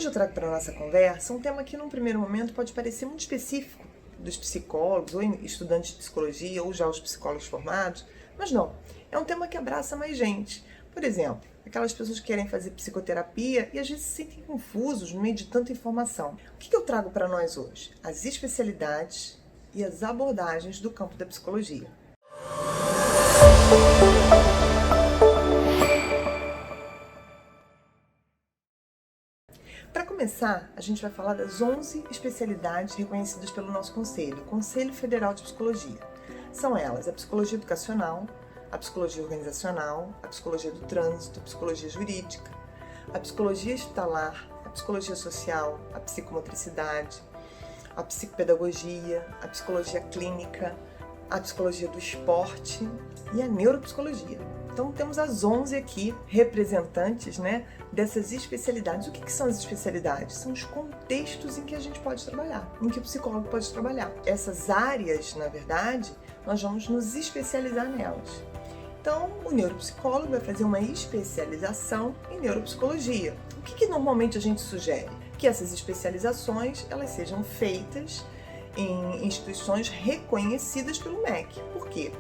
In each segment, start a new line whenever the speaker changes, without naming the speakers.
Hoje eu trago para a nossa conversa um tema que num primeiro momento pode parecer muito específico dos psicólogos ou estudantes de psicologia ou já os psicólogos formados, mas não, é um tema que abraça mais gente. Por exemplo, aquelas pessoas que querem fazer psicoterapia e às vezes se sentem confusos no meio de tanta informação. O que eu trago para nós hoje? As especialidades e as abordagens do campo da psicologia. Para começar, a gente vai falar das 11 especialidades reconhecidas pelo nosso Conselho, o Conselho Federal de Psicologia. São elas a psicologia educacional, a psicologia organizacional, a psicologia do trânsito, a psicologia jurídica, a psicologia hospitalar, a psicologia social, a psicomotricidade, a psicopedagogia, a psicologia clínica, a psicologia do esporte e a neuropsicologia. Então temos as 11 aqui representantes, dessas especialidades. O que são as especialidades? São os contextos em que a gente pode trabalhar, em que o psicólogo pode trabalhar. Essas áreas, na verdade, nós vamos nos especializar nelas. Então, o neuropsicólogo vai fazer uma especialização em neuropsicologia. O que normalmente a gente sugere? Que essas especializações elas sejam feitas em instituições reconhecidas pelo MEC. Por quê?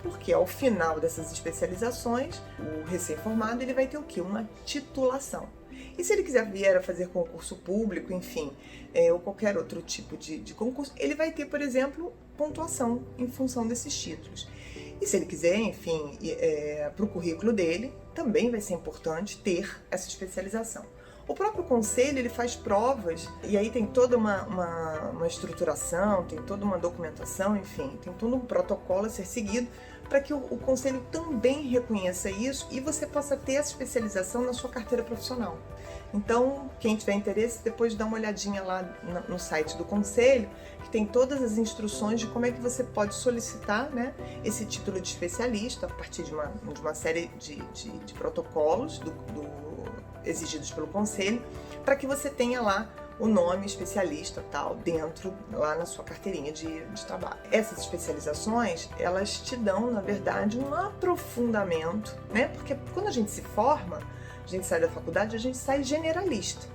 Porque ao final dessas especializações, o recém-formado ele vai ter o quê? Uma titulação. E se ele quiser vier a fazer concurso público, enfim, ou qualquer outro tipo de concurso, ele vai ter, por exemplo, pontuação em função desses títulos. E se ele quiser, enfim, para o currículo dele, também vai ser importante ter essa especialização. O próprio conselho ele faz provas e aí tem toda uma estruturação, tem toda uma documentação, enfim, tem todo um protocolo a ser seguido para que o conselho também reconheça isso e você possa ter essa especialização na sua carteira profissional. Então, quem tiver interesse, depois dá uma olhadinha lá no site do conselho, que tem todas as instruções de como é que você pode solicitar esse título de especialista a partir de uma série de protocolos exigidos pelo conselho, para que você tenha lá o nome especialista tal dentro, lá na sua carteirinha de trabalho. Essas especializações, elas te dão, na verdade, um aprofundamento, porque quando a gente se forma, a gente sai da faculdade, a gente sai generalista.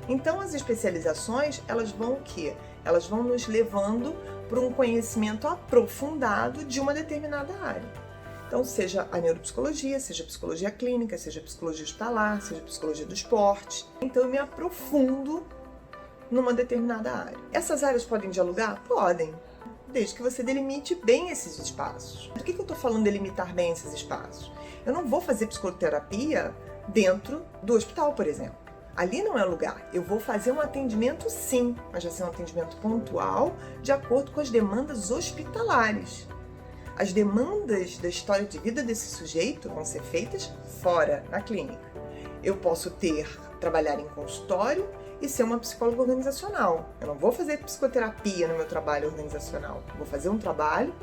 Então, as especializações, elas vão o quê? Elas vão nos levando para um conhecimento aprofundado de uma determinada área. Então, seja a neuropsicologia, seja a psicologia clínica, seja a psicologia hospitalar, seja a psicologia do esporte. Então, eu me aprofundo numa determinada área. Essas áreas podem dialogar? Podem, desde que você delimite bem esses espaços. Do que eu estou falando de delimitar bem esses espaços? Eu não vou fazer psicoterapia dentro do hospital, por exemplo. Ali não é lugar. Eu vou fazer um atendimento sim, mas vai ser um atendimento pontual, de acordo com as demandas hospitalares. As demandas da história de vida desse sujeito vão ser feitas fora, na clínica. Eu posso trabalhar em consultório e ser uma psicóloga organizacional. Eu não vou fazer psicoterapia no meu trabalho organizacional. Vou fazer um trabalho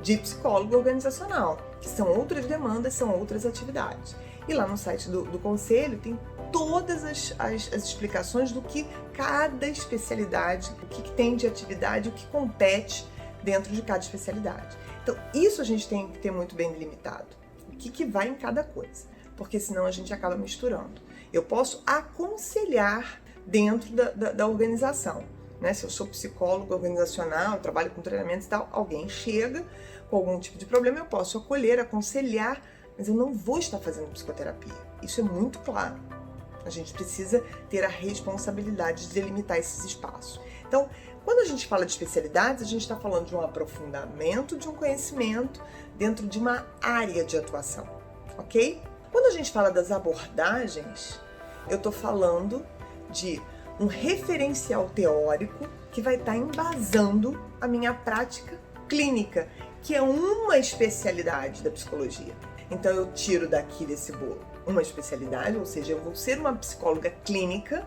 de psicólogo organizacional, que são outras demandas, são outras atividades. E lá no site do Conselho tem todas as explicações do que cada especialidade, o que tem de atividade, o que compete dentro de cada especialidade. Então, isso a gente tem que ter muito bem delimitado. O que vai em cada coisa, porque senão a gente acaba misturando. Eu posso aconselhar dentro da organização. Se eu sou psicólogo organizacional, eu trabalho com treinamentos e tal, alguém chega com algum tipo de problema, eu posso acolher, aconselhar, mas eu não vou estar fazendo psicoterapia. Isso é muito claro. A gente precisa ter a responsabilidade de delimitar esses espaços. Então, quando a gente fala de especialidades, a gente está falando de um aprofundamento de um conhecimento dentro de uma área de atuação, ok? Quando a gente fala das abordagens, eu estou falando de um referencial teórico que vai estar embasando a minha prática clínica, que é uma especialidade da psicologia. Então eu tiro daqui desse bolo uma especialidade, ou seja, eu vou ser uma psicóloga clínica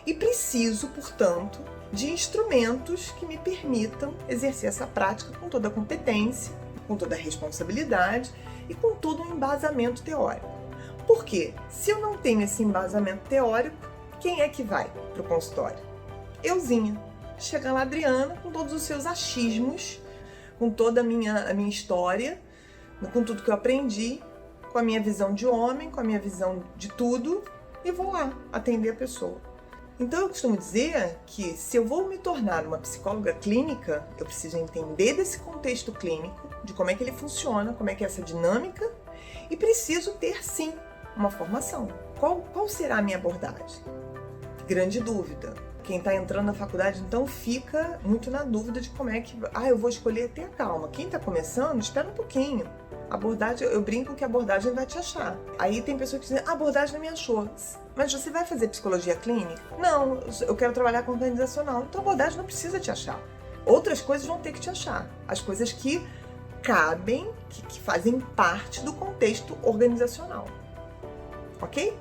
e preciso, portanto, de instrumentos que me permitam exercer essa prática com toda a competência, com toda a responsabilidade e com todo um embasamento teórico. Por quê? Se eu não tenho esse embasamento teórico, quem é que vai para o consultório? Euzinha. Chega lá a Adriana com todos os seus achismos, com toda a minha história, com tudo que eu aprendi, com a minha visão de homem, com a minha visão de tudo, e vou lá atender a pessoa. Então eu costumo dizer que se eu vou me tornar uma psicóloga clínica, eu preciso entender desse contexto clínico, de como é que ele funciona, como é que é essa dinâmica, e preciso ter sim uma formação. Qual será a minha abordagem? Grande dúvida. Quem está entrando na faculdade então fica muito na dúvida de como é que... eu vou escolher, tenha calma. Quem está começando, espera um pouquinho. Abordagem, eu brinco que a abordagem vai te achar. Aí tem pessoas que dizem, a abordagem não me achou. Mas você vai fazer psicologia clínica? Não, eu quero trabalhar com organizacional. Então a abordagem não precisa te achar. Outras coisas vão ter que te achar. As coisas que cabem, que fazem parte do contexto organizacional. Ok?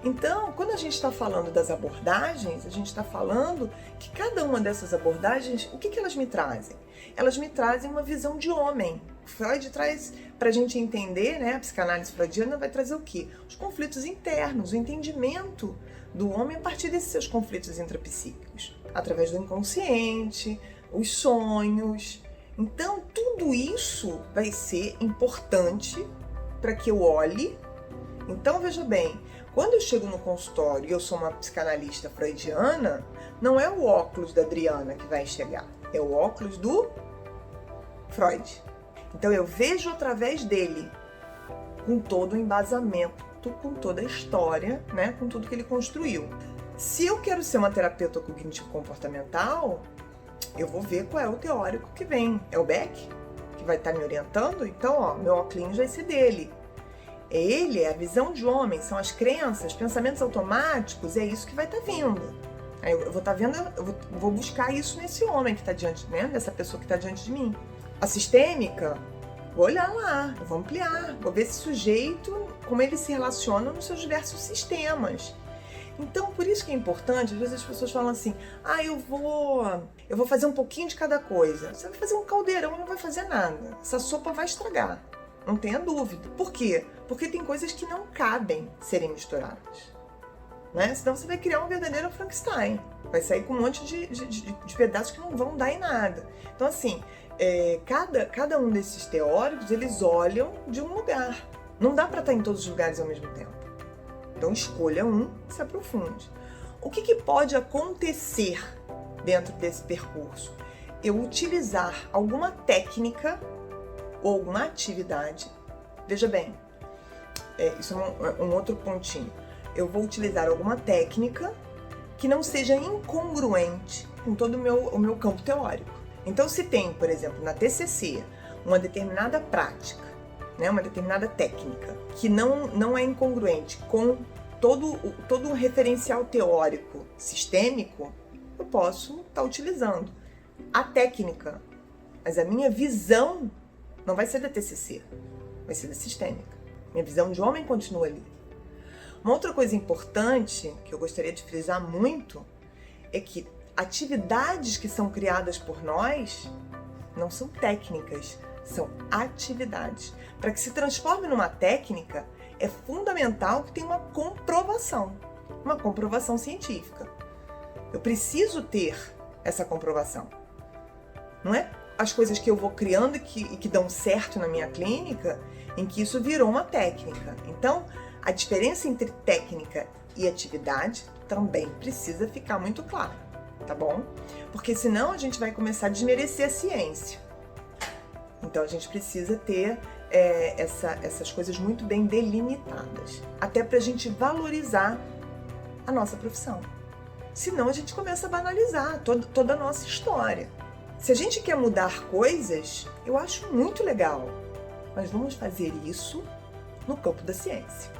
Então, quando a gente está falando das abordagens, a gente está falando que cada uma dessas abordagens, o que elas me trazem? Elas me trazem uma visão de homem. Freud traz, para a gente entender, né, a psicanálise freudiana vai trazer o quê? Os conflitos internos, o entendimento do homem a partir desses seus conflitos intrapsíquicos, através do inconsciente, os sonhos. Então, tudo isso vai ser importante para que eu olhe. Então, veja bem, quando eu chego no consultório e eu sou uma psicanalista freudiana, não é o óculos da Adriana que vai enxergar, é o óculos do Freud. Então eu vejo através dele, com todo o embasamento, com toda a história, né, com tudo que ele construiu. Se eu quero ser uma terapeuta cognitivo-comportamental, eu vou ver qual é o teórico que vem. É o Beck, que vai estar me orientando? Então, meu óculos vai ser dele. Ele é a visão de homem, são as crenças, pensamentos automáticos, é isso que vai estar vindo. Aí eu vou estar vendo, eu vou buscar isso nesse homem que está diante, né, dessa pessoa que está diante de mim. A sistêmica, vou olhar lá, eu vou ampliar, vou ver esse sujeito, como ele se relaciona nos seus diversos sistemas. Então, por isso que é importante, às vezes as pessoas falam assim, eu vou fazer um pouquinho de cada coisa. Você vai fazer um caldeirão e não vai fazer nada. Essa sopa vai estragar. Não tenha dúvida. Por quê? Porque tem coisas que não cabem serem misturadas, né? Senão você vai criar um verdadeiro Frankenstein. Vai sair com um monte de pedaços que não vão dar em nada. Então, assim, cada um desses teóricos, eles olham de um lugar. Não dá para estar em todos os lugares ao mesmo tempo. Então, escolha um e se aprofunde. O que pode acontecer dentro desse percurso? Eu utilizar alguma técnica ou alguma atividade. Veja bem, isso é um outro pontinho. Eu vou utilizar alguma técnica que não seja incongruente com todo o meu campo teórico. Então, se tem, por exemplo, na TCC, uma determinada prática, né, uma determinada técnica, que não é incongruente com todo o referencial teórico sistêmico, eu posso estar utilizando a técnica, mas a minha visão não vai ser da TCC, vai ser da sistêmica. Minha visão de homem continua ali. Uma outra coisa importante que eu gostaria de frisar muito é que atividades que são criadas por nós não são técnicas, são atividades. Para que se transforme numa técnica, é fundamental que tenha uma comprovação científica. Eu preciso ter essa comprovação. Não é as coisas que eu vou criando e que dão certo na minha clínica, em que isso virou uma técnica. Então, a diferença entre técnica e atividade também precisa ficar muito clara, tá bom? Porque senão a gente vai começar a desmerecer a ciência. Então, a gente precisa ter essas coisas muito bem delimitadas, até para a gente valorizar a nossa profissão. Senão, a gente começa a banalizar toda a nossa história. Se a gente quer mudar coisas, eu acho muito legal, mas vamos fazer isso no campo da ciência.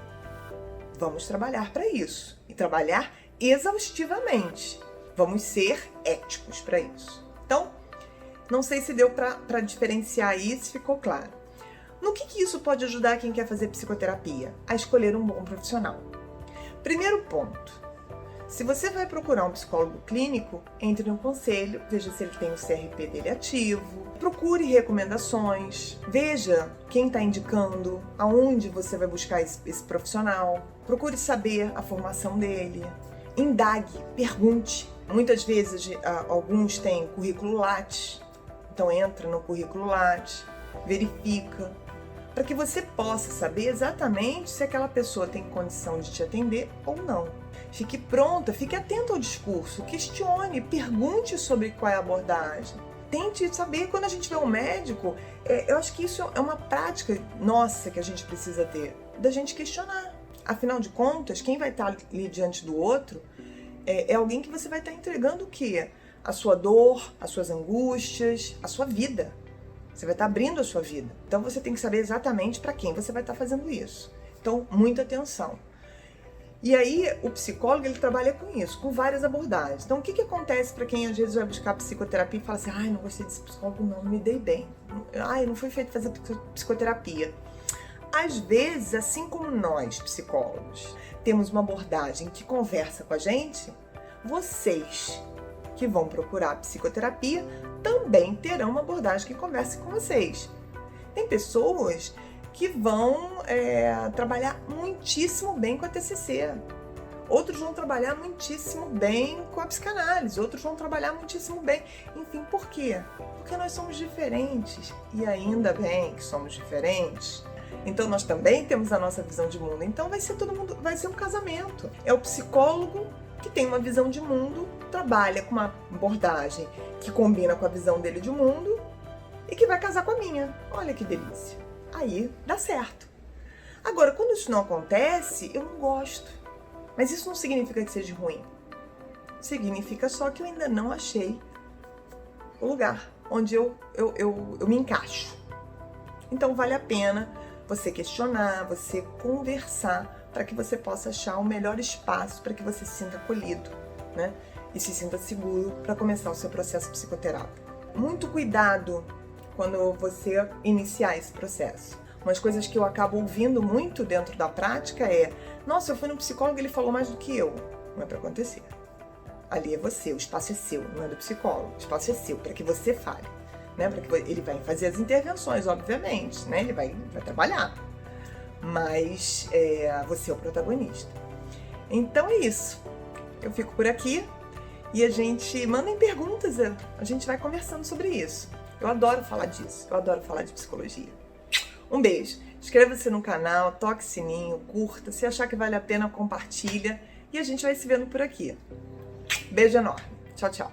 Vamos trabalhar para isso e trabalhar exaustivamente. Vamos ser éticos para isso. Então, não sei se deu para diferenciar aí, se ficou claro. No que isso pode ajudar quem quer fazer psicoterapia? A escolher um bom profissional. Primeiro ponto. Se você vai procurar um psicólogo clínico, entre no conselho, veja se ele tem o CRP dele ativo, procure recomendações, veja quem está indicando, aonde você vai buscar esse profissional, procure saber a formação dele, indague, pergunte. Muitas vezes alguns têm currículo Lattes, então entra no currículo Lattes, verifica, para que você possa saber exatamente se aquela pessoa tem condição de te atender ou não. Fique pronta, fique atenta ao discurso, questione, pergunte sobre qual é a abordagem. Tente saber, quando a gente vê um médico, eu acho que isso é uma prática nossa que a gente precisa ter, da gente questionar. Afinal de contas, quem vai estar ali diante do outro é alguém que você vai estar entregando o quê? A sua dor, as suas angústias, a sua vida. Você vai estar abrindo a sua vida. Então você tem que saber exatamente para quem você vai estar fazendo isso. Então, muita atenção. E aí, o psicólogo, ele trabalha com isso, com várias abordagens. Então, o que acontece para quem às vezes vai buscar psicoterapia e fala assim, ai, não gostei desse psicólogo, não me dei bem. Ai, não foi feito fazer psicoterapia. Às vezes, assim como nós, psicólogos, temos uma abordagem que conversa com a gente, vocês que vão procurar psicoterapia também terão uma abordagem que converse com vocês. Tem pessoas que vão trabalhar muitíssimo bem com a TCC. Outros vão trabalhar muitíssimo bem com a psicanálise, outros vão trabalhar muitíssimo bem. Enfim, por quê? Porque nós somos diferentes. E ainda bem que somos diferentes. Então nós também temos a nossa visão de mundo. Então vai ser um casamento. É o psicólogo que tem uma visão de mundo, trabalha com uma abordagem que combina com a visão dele de mundo e que vai casar com a minha. Olha que delícia. Aí dá certo. Agora, quando isso não acontece, eu não gosto. Mas isso não significa que seja ruim. Significa só que eu ainda não achei o lugar onde eu me encaixo. Então vale a pena você questionar, você conversar, para que você possa achar o melhor espaço para que você se sinta acolhido, né? E se sinta seguro para começar o seu processo psicoterápico. Muito cuidado quando você iniciar esse processo. Umas coisas que eu acabo ouvindo muito dentro da prática é: nossa, eu fui no psicólogo e ele falou mais do que eu. Não é para acontecer. Ali é você, o espaço é seu, não é do psicólogo. O espaço é seu, para que você fale, né? Para que ele vai fazer as intervenções, obviamente, né? Ele vai trabalhar. Mas você é o protagonista. Então é isso. Eu fico por aqui e a gente mandem perguntas, a gente vai conversando sobre isso. Eu adoro falar disso, eu adoro falar de psicologia. Um beijo, inscreva-se no canal, toque sininho, curta, se achar que vale a pena, compartilha e a gente vai se vendo por aqui. Beijo enorme, tchau, tchau.